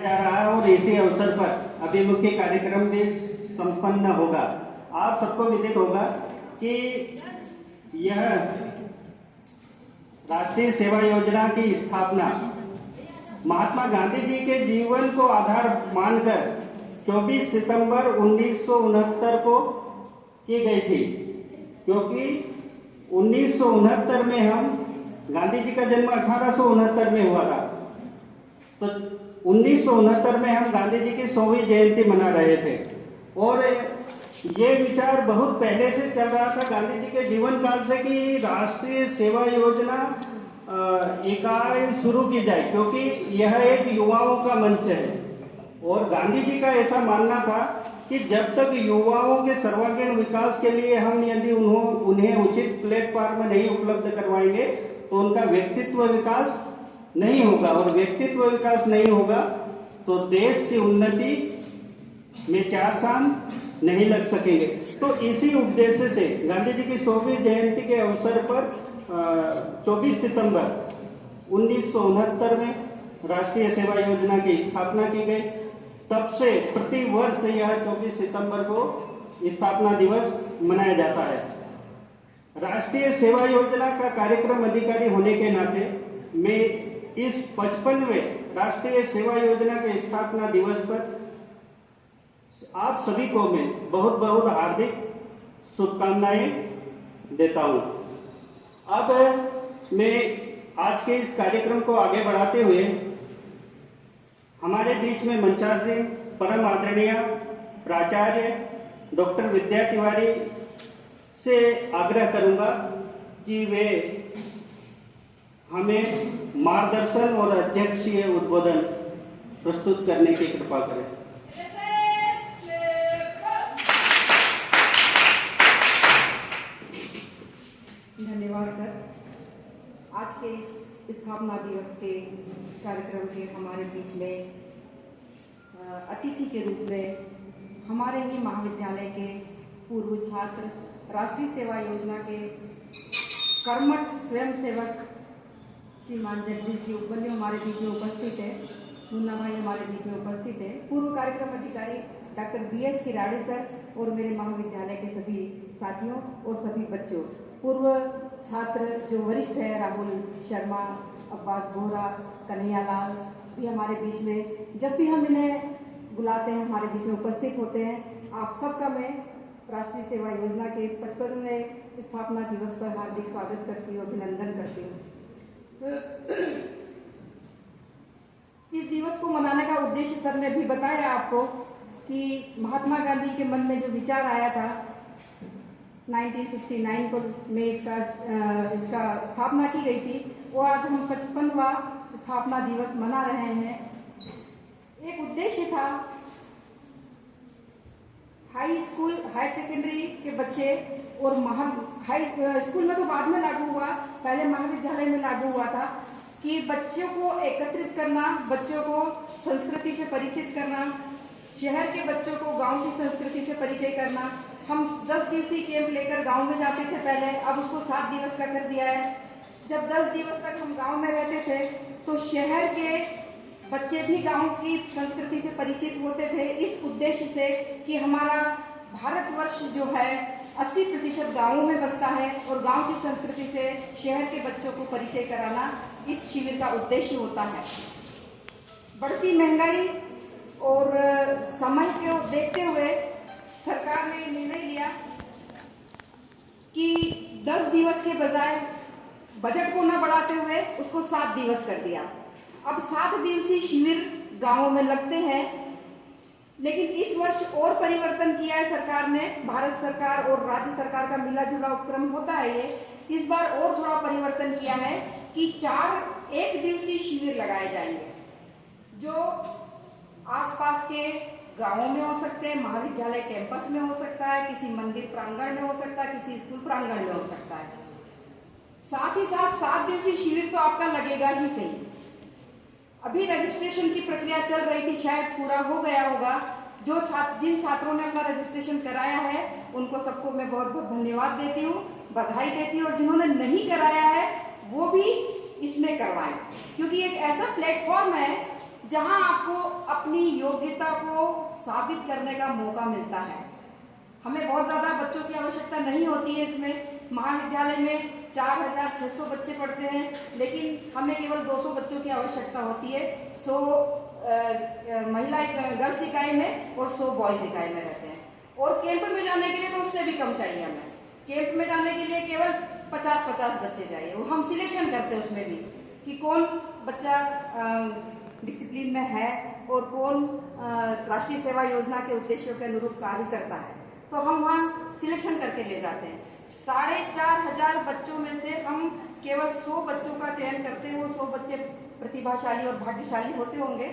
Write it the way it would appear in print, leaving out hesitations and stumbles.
जा रहा है और इसी अवसर पर अभिमुखी कार्यक्रम भी संपन्न होगा। आप सबको विदित होगा कि यह राष्ट्रीय सेवा योजना की स्थापना महात्मा गांधी जी के जीवन को आधार मानकर 24 सितंबर 1969 को की गई थी, क्योंकि 1969 में हम गांधी जी का जन्म 1869 में हुआ था, तो 1969 में हम गांधी जी की 100वीं जयंती मना रहे थे। और ये विचार बहुत पहले से चल रहा था गांधी जी के जीवन काल से कि राष्ट्रीय सेवा योजना इकाई शुरू की जाए, क्योंकि यह एक युवाओं का मंच है। और गांधी जी का ऐसा मानना था कि जब तक युवाओं के सर्वांगीण विकास के लिए हम यदि उन्हें उचित प्लेटफॉर्म नहीं उपलब्ध करवाएंगे तो उनका व्यक्तित्व विकास नहीं होगा, और व्यक्तित्व विकास नहीं होगा तो देश की उन्नति में 4 साल नहीं लग सकेंगे। तो इसी उद्देश्य से गांधी जी की 100वीं जयंती के अवसर पर 24 सितंबर 1969 में राष्ट्रीय सेवा योजना की स्थापना की गई। तब से प्रति वर्ष यह 24 सितंबर को स्थापना दिवस मनाया जाता है। राष्ट्रीय सेवा योजना का कार्यक्रम अधिकारी होने के नाते मैं इस 55वें राष्ट्रीय सेवा योजना के स्थापना दिवस पर आप सभी को मैं बहुत बहुत हार्दिक शुभकामनाएं देता हूं। अब मैं आज के इस कार्यक्रम को आगे बढ़ाते हुए हमारे बीच में मंचासीन परम आदरणीय प्राचार्य डॉक्टर विद्या तिवारी से आग्रह करूंगा कि वे हमें मार्गदर्शन और अध्यक्षीय उद्बोधन प्रस्तुत करने की कृपा करें। धन्यवाद सर। आज के इस स्थापना दिवस के कार्यक्रम के हमारे बीच में अतिथि के रूप में हमारे ही महाविद्यालय के पूर्व छात्र, राष्ट्रीय सेवा योजना के कर्मठ स्वयंसेवक श्रीमान जगदीश जी उपबंधु हमारे बीच में उपस्थित है, मुन्ना भाई हमारे बीच में उपस्थित है, पूर्व कार्यक्रम अधिकारी डॉक्टर BS किराड़े सर और मेरे महाविद्यालय के सभी साथियों और सभी बच्चों, पूर्व छात्र जो वरिष्ठ है राहुल शर्मा, अब्बास बोहरा, कन्हैया लाल भी हमारे बीच में, जब भी हम इन्हें बुलाते हैं हमारे बीच में उपस्थित होते हैं। आप सबका मैं राष्ट्रीय सेवा योजना के इस 55वें स्थापना दिवस पर हार्दिक स्वागत करती हूँ, अभिनंदन करती हूँ। इस दिवस को मनाने का उद्देश्य सर ने भी बताया आपको कि महात्मा गांधी के मन में जो विचार आया था 1969 को में इसका स्थापना की गई थी, वो आज हम 55वां स्थापना दिवस मना रहे हैं। एक उद्देश्य था हाई स्कूल, हायर सेकेंडरी के बच्चे और हाई स्कूल में तो बाद में लागू हुआ, पहले महाविद्यालय में लागू हुआ था कि बच्चों को एकत्रित करना, बच्चों को संस्कृति से परिचित करना, शहर के बच्चों को गांव की संस्कृति से परिचय करना। हम 10 दिवसीय कैंप लेकर गांव में जाते थे पहले, अब उसको 7 दिवस का कर दिया है। जब 10 दिवस तक हम गांव में रहते थे तो शहर के बच्चे भी गांव की संस्कृति से परिचित होते थे, इस उद्देश्य से कि हमारा भारतवर्ष जो है 80% गांवों में बसता है और गांव की संस्कृति से शहर के बच्चों को परिचय कराना इस शिविर का उद्देश्य होता है। बढ़ती महंगाई और समय को देखते हुए सरकार ने निर्णय लिया कि 10 दिवस के बजाय बजट को न बढ़ाते हुए उसको 7 दिवस कर दिया। अब 7 दिवसीय शिविर गांवों में लगते हैं, लेकिन इस वर्ष और परिवर्तन किया है सरकार ने। भारत सरकार और राज्य सरकार का मिला जुला उपक्रम होता है ये, इस बार और थोड़ा परिवर्तन किया है कि 4 1 दिवसीय शिविर लगाए जाएंगे, जो आसपास के गांवों में हो सकते हैं, महाविद्यालय कैंपस में हो सकता है, किसी मंदिर प्रांगण में हो सकता है, किसी स्कूल प्रांगण में हो सकता है। साथ ही साथ 7 दिवसीय शिविर तो आपका लगेगा ही सही। अभी रजिस्ट्रेशन की प्रक्रिया चल रही थी, शायद पूरा हो गया होगा। जिन छात्रों ने अपना रजिस्ट्रेशन कराया है उनको सबको मैं बहुत बहुत धन्यवाद देती हूँ, बधाई देती हूँ, और जिन्होंने नहीं कराया है वो भी इसमें करवाएं, क्योंकि एक ऐसा प्लेटफॉर्म है जहां आपको अपनी योग्यता को साबित करने का मौका मिलता है। हमें बहुत ज्यादा बच्चों की आवश्यकता नहीं होती है इसमें। महाविद्यालय में 4600 बच्चे पढ़ते हैं, लेकिन हमें केवल 200 बच्चों की आवश्यकता होती है। 100 महिला गर्ल्स इकाई में और 100 बॉयज इकाई में रहते हैं। और कैंप में जाने के लिए तो उससे भी कम चाहिए हमें। कैंप में जाने के लिए केवल 50-50 बच्चे चाहिए। वो हम सिलेक्शन करते हैं उसमें भी कि कौन बच्चा डिसिप्लिन में है और कौन राष्ट्रीय सेवा योजना के उद्देश्यों के अनुरूप कार्य करता है, तो हम वहाँ सिलेक्शन करके ले जाते हैं। 4500 बच्चों में से हम केवल 100 बच्चों का चयन करते हैं। वो 100 बच्चे प्रतिभाशाली और भाग्यशाली होते होंगे।